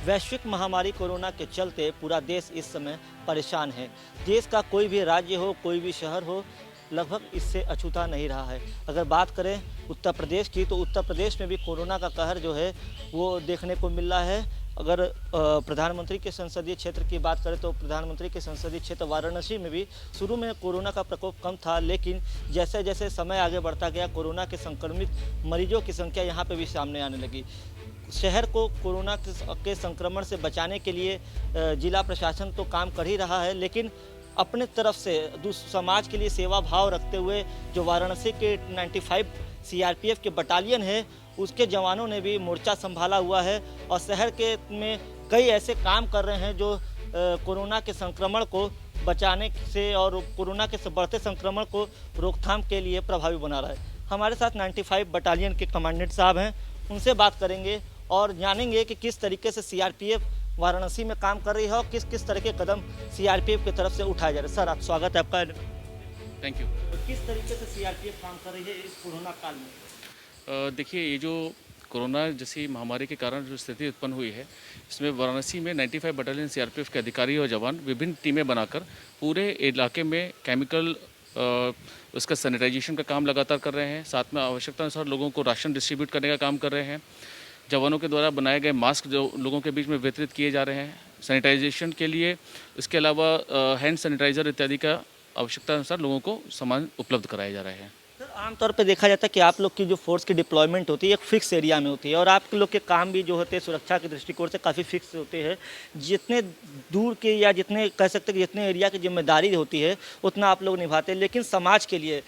वैश्विक महामारी कोरोना के चलते पूरा देश इस समय परेशान है। देश का कोई भी राज्य हो, कोई भी शहर हो, लगभग इससे अछूता नहीं रहा है। अगर बात करें उत्तर प्रदेश की, तो उत्तर प्रदेश में भी कोरोना का कहर जो है वो देखने को मिल रहा है। अगर प्रधानमंत्री के संसदीय क्षेत्र की बात करें, तो प्रधानमंत्री के संसदीय क्षेत्र वाराणसी में भी शुरू में कोरोना का प्रकोप कम था, लेकिन जैसे जैसे समय आगे बढ़ता गया, कोरोना के संक्रमित मरीजों की संख्या यहाँ पे भी सामने आने लगी। शहर को कोरोना के संक्रमण से बचाने के लिए जिला प्रशासन तो काम कर ही रहा है, लेकिन अपने तरफ से समाज के लिए सेवा भाव रखते हुए जो वाराणसी के 95 सीआरपीएफ के बटालियन है, उसके जवानों ने भी मोर्चा संभाला हुआ है और शहर के में कई ऐसे काम कर रहे हैं जो कोरोना के संक्रमण को बचाने से और कोरोना के बढ़ते संक्रमण को रोकथाम के लिए प्रभावी बना रहा है। हमारे साथ 95 बटालियन के कमांडेंट साहब हैं, उनसे बात करेंगे और जानेंगे कि किस तरीके से सीआरपीएफ वाराणसी में काम कर रही है और किस किस तरह के कदम सीआरपीएफ की तरफ से उठाए जा रहे हैं। सर, आप स्वागत है आपका। Thank you. तो किस तरीके से सीआरपीएफ काम कर रही है इस कोरोना काल में? देखिए, ये जो कोरोना जैसी महामारी के कारण जो स्थिति उत्पन्न हुई है, इसमें वाराणसी में 95 बटालियन सीआरपीएफ के अधिकारी और जवान विभिन्न टीमें बनाकर पूरे इलाके में केमिकल उसका सैनिटाइजेशन का काम लगातार कर रहे हैं। साथ में आवश्यकता अनुसार लोगों को राशन डिस्ट्रीब्यूट करने का काम कर रहे हैं। जवानों के द्वारा बनाए गए मास्क जो लोगों के बीच में वितरित किए जा रहे हैं सैनिटाइजेशन के लिए। इसके अलावा हैंड सैनिटाइज़र इत्यादि का आवश्यकता अनुसार लोगों को सामान उपलब्ध कराए जा रहे हैं। सर, आमतौर पे देखा जाता है कि आप लोग की जो फोर्स की डिप्लॉयमेंट होती है एक फिक्स एरिया में होती है और आप लोग के काम भी जो होते हैं सुरक्षा के दृष्टिकोण से काफ़ी फिक्स होते हैं। जितने दूर के या जितने कह सकते हैं कि जितने एरिया की जिम्मेदारी होती है उतना आप लोग निभाते हैं, लेकिन समाज के लिए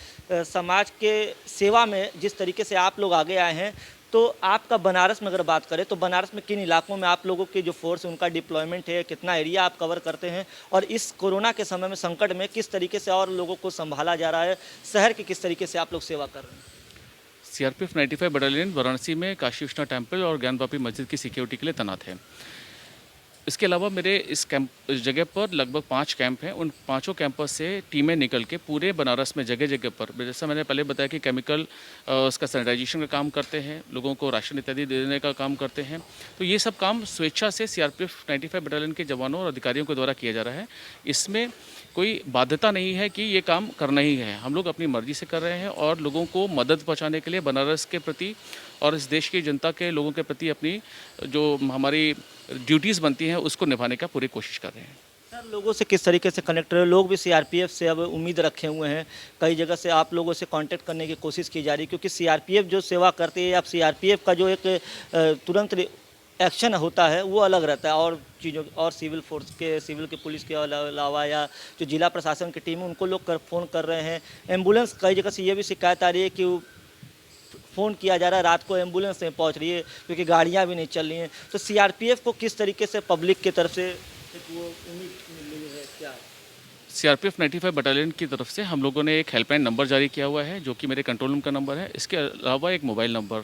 समाज के सेवा में जिस तरीके से आप लोग आगे आए हैं, तो आपका बनारस में अगर बात करें तो बनारस में किन इलाकों में आप लोगों के जो फोर्स है उनका डिप्लॉयमेंट है, कितना एरिया आप कवर करते हैं और इस कोरोना के समय में संकट में किस तरीके से और लोगों को संभाला जा रहा है, शहर की किस तरीके से आप लोग सेवा कर रहे हैं? सीआरपीएफ 95 बटालियन वाराणसी में काशी विश्वनाथ टेम्पल और ज्ञानवापी मस्जिद की सिक्योरिटी के लिए तैनात है। इसके अलावा मेरे इस जगह पर लगभग 5 कैंप हैं। उन 5 कैंपों से टीमें निकल के पूरे बनारस में जगह जगह पर, जैसा मैंने पहले बताया कि केमिकल उसका सैनिटाइजेशन का काम करते हैं, लोगों को राशन इत्यादि देने का काम करते हैं। तो ये सब काम स्वेच्छा से सीआरपीएफ 95 बटालियन के जवानों और अधिकारियों के द्वारा किया जा रहा है। इसमें कोई बाध्यता नहीं है कि ये काम करना ही है। हम लोग अपनी मर्जी से कर रहे हैं और लोगों को मदद पहुंचाने के लिए बनारस के प्रति और इस देश की जनता के लोगों के प्रति अपनी जो हमारी ड्यूटीज़ बनती हैं उसको निभाने का पूरी कोशिश कर रहे हैं। सर, लोगों से किस तरीके से कनेक्ट रहे? लोग भी सीआरपीएफ से अब उम्मीद रखे हुए हैं। कई जगह से आप लोगों से कांटेक्ट करने की कोशिश की जा रही है, क्योंकि सीआरपीएफ जो सेवा करती है, अब सीआरपीएफ का जो एक तुरंत एक्शन होता है वो अलग रहता है और चीज़ों और सिविल फोर्स के, सिविल के पुलिस के अलावा या जो जिला प्रशासन की टीम है उनको लोग फ़ोन कर रहे हैं। एम्बुलेंस, कई जगह से ये भी शिकायत आ रही है कि फ़ोन किया जा रहा है, रात को एम्बुलेंस नहीं पहुंच रही है क्योंकि गाड़ियां भी नहीं चल रही हैं। तो सीआरपीएफ को किस तरीके से पब्लिक की तरफ से वो उम्मीद मिली है क्या? सीआरपीएफ 95 बटालियन की तरफ से हम लोगों ने एक हेल्पलाइन नंबर जारी किया हुआ है, जो कि मेरे कंट्रोल रूम का नंबर है। इसके अलावा एक मोबाइल नंबर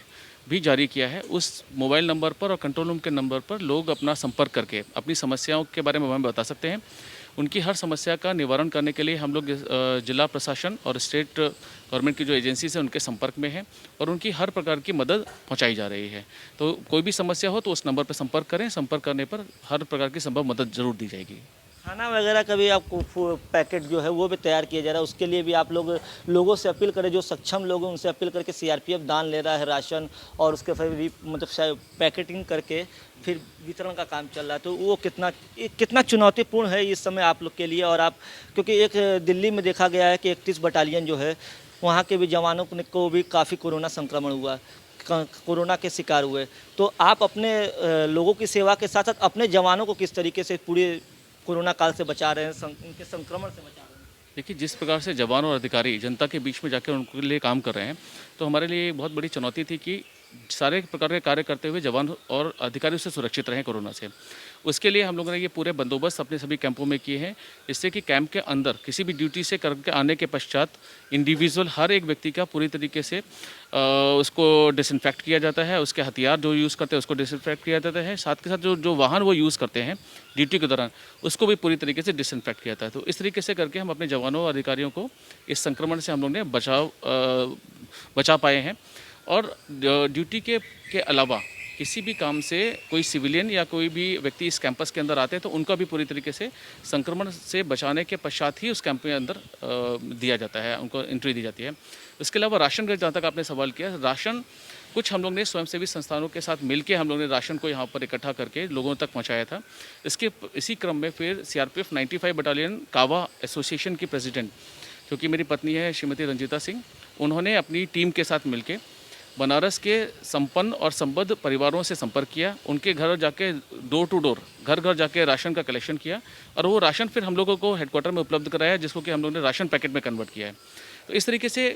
भी जारी किया है। उस मोबाइल नंबर पर और कंट्रोल रूम के नंबर पर लोग अपना संपर्क करके अपनी समस्याओं के बारे में हमें बता सकते हैं। उनकी हर समस्या का निवारण करने के लिए हम लोग जिला प्रशासन और स्टेट गवर्नमेंट की जो एजेंसीज हैं उनके संपर्क में हैं और उनकी हर प्रकार की मदद पहुंचाई जा रही है। तो कोई भी समस्या हो तो उस नंबर पर संपर्क करें। संपर्क करने पर हर प्रकार की संभव मदद जरूर दी जाएगी। खाना वगैरह का भी आपको पैकेट जो है वो भी तैयार किया जा रहा है, उसके लिए भी आप लोग लोगों से अपील करें, जो सक्षम लोग हैं उनसे अपील करके सीआरपीएफ दान ले रहा है राशन और उसके फिर मतलब पैकेटिंग करके फिर वितरण का काम चल रहा है। तो वो कितना चुनौतीपूर्ण है इस समय आप लोग के लिए? और आप, क्योंकि एक दिल्ली में देखा गया है कि 31 बटालियन जो है वहाँ के भी जवानों को भी काफ़ी कोरोना संक्रमण हुआ, कोरोना के शिकार हुए। तो आप अपने लोगों की सेवा के साथ साथ अपने जवानों को किस तरीके से पूरे कोरोना काल से बचा रहे हैं, उनके संक्रमण से बचा रहे हैं? देखिए, जिस प्रकार से जवान और अधिकारी जनता के बीच में जाकर उनके लिए काम कर रहे हैं, तो हमारे लिए एक बहुत बड़ी चुनौती थी कि सारे प्रकार के कार्य करते हुए जवान और अधिकारी से सुरक्षित रहें कोरोना से। उसके लिए हम लोगों ने ये पूरे बंदोबस्त अपने सभी कैंपों में किए हैं, जिससे कि कैंप के अंदर किसी भी ड्यूटी से करके आने के पश्चात इंडिविजुअल हर एक व्यक्ति का पूरी तरीके से उसको डिसइंफेक्ट किया जाता है। उसके हथियार जो यूज़ करते हैं उसको डिसइंफेक्ट किया जाता है। साथ के साथ जो वाहन वो यूज़ करते हैं ड्यूटी के दौरान उसको भी पूरी तरीके से डिसइंफेक्ट किया जाता है। तो इस तरीके से करके हम अपने जवानों और अधिकारियों को इस संक्रमण से हम लोग ने बचा पाए हैं। और ड्यूटी के अलावा किसी भी काम से कोई सिविलियन या कोई भी व्यक्ति इस कैंपस के अंदर आते हैं तो उनका भी पूरी तरीके से संक्रमण से बचाने के पश्चात ही उस कैंप के अंदर दिया जाता है, उनको एंट्री दी जाती है। इसके अलावा राशन का जहाँ तक आपने सवाल किया, राशन कुछ हम लोग ने स्वयंसेवी संस्थानों के साथ मिलकर हम लोग ने राशन को यहाँ पर इकट्ठा करके लोगों तक पहुँचाया था। इसी क्रम में फिर CRPF 95 बटालियन कावा एसोसिएशन की प्रेसिडेंट, जो कि मेरी पत्नी है श्रीमती रंजीता सिंह, उन्होंने अपनी टीम के साथ मिलकर बनारस के संपन्न और संबद्ध परिवारों से संपर्क किया, उनके घर जाके डोर टू डोर, घर घर जाके राशन का कलेक्शन किया और वो राशन फिर हम लोगों को हेडक्वार्टर में उपलब्ध कराया, जिसको कि हम लोगों ने राशन पैकेट में कन्वर्ट किया है। तो इस तरीके से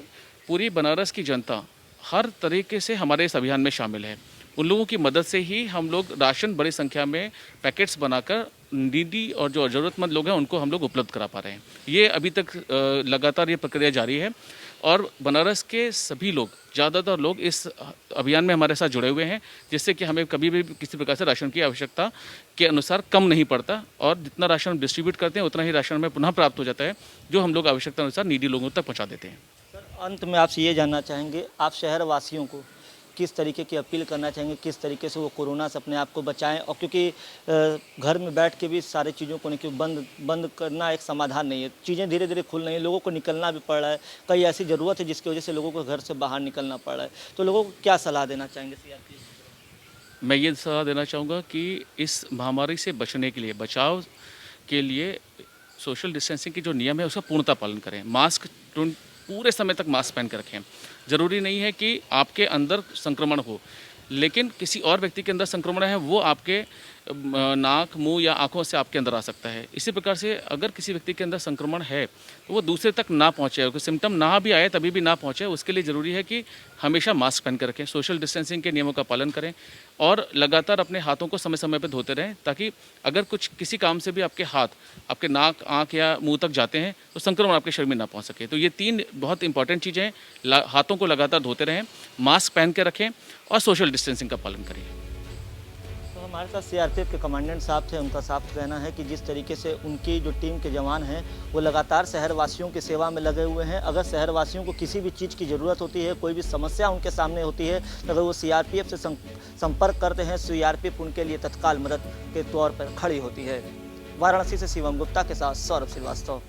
पूरी बनारस की जनता हर तरीके से हमारे इस अभियान में शामिल है। उन लोगों की मदद से ही हम लोग राशन बड़ी संख्या में पैकेट्स बनाकर नीडी और जो ज़रूरतमंद लोग हैं उनको हम लोग उपलब्ध करा पा रहे हैं। ये अभी तक लगातार ये प्रक्रिया जारी है और बनारस के सभी लोग, ज़्यादातर लोग इस अभियान में हमारे साथ जुड़े हुए हैं, जिससे कि हमें कभी भी किसी प्रकार से राशन की आवश्यकता के अनुसार कम नहीं पड़ता और जितना राशन हम डिस्ट्रीब्यूट करते हैं उतना ही राशन हमें पुनः प्राप्त हो जाता है, जो हम लोग आवश्यकता अनुसार नीडी लोगों तक पहुँचा देते हैं। सर, अंत में आपसे ये जानना चाहेंगे, आप शहर वासियों को किस तरीके की अपील करना चाहेंगे, किस तरीके से वो कोरोना से अपने आप को बचाएं, और क्योंकि घर में बैठ के भी सारी चीज़ों को नहीं, बंद करना एक समाधान नहीं है, चीज़ें धीरे धीरे खुल रही हैं, लोगों को निकलना भी पड़ रहा है, कई ऐसी ज़रूरत है जिसकी वजह से लोगों को घर से बाहर निकलना पड़ रहा है, तो लोगों को क्या सलाह देना चाहेंगे CRPF? मैं ये सलाह देना चाहूँगा कि इस महामारी से बचने के लिए, बचाव के लिए सोशल डिस्टेंसिंग की जो नियम है उसका पूर्णतः पालन करें। मास्क पूरे समय तक मास्क पहन कर रखें। ज़रूरी नहीं है कि आपके अंदर संक्रमण हो, लेकिन किसी और व्यक्ति के अंदर संक्रमण है वो आपके नाक, मुंह या आंखों से आपके अंदर आ सकता है। इसी प्रकार से अगर किसी व्यक्ति के अंदर संक्रमण है तो वो दूसरे तक ना पहुँचे, कोई सिम्टम ना भी आए तभी भी ना पहुँचे, उसके लिए ज़रूरी है कि हमेशा मास्क पहन कर रखें, सोशल डिस्टेंसिंग के नियमों का पालन करें और लगातार अपने हाथों को समय समय पर धोते रहें, ताकि अगर कुछ किसी काम से भी आपके हाथ आपके नाक, आँख या मुँह तक जाते हैं तो संक्रमण आपके शरीर में ना पहुँच सके। तो ये 3 बहुत इंपॉर्टेंट चीज़ें हैं। हाथों को लगातार धोते रहें, मास्क पहन के रखें और सोशल डिस्टेंसिंग का पालन करें। तो हमारे साथ CRPF के कमांडेंट साहब थे, उनका साफ कहना है कि जिस तरीके से उनकी जो टीम के जवान हैं वो लगातार शहरवासियों की सेवा में लगे हुए हैं। अगर शहरवासियों को किसी भी चीज़ की ज़रूरत होती है, कोई भी समस्या उनके सामने होती है, तो अगर वो CRPF से संपर्क करते हैं, CRPF उनके लिए तत्काल मदद के तौर पर खड़ी होती है। वाराणसी से शिवम गुप्ता के साथ सौरभ श्रीवास्तव।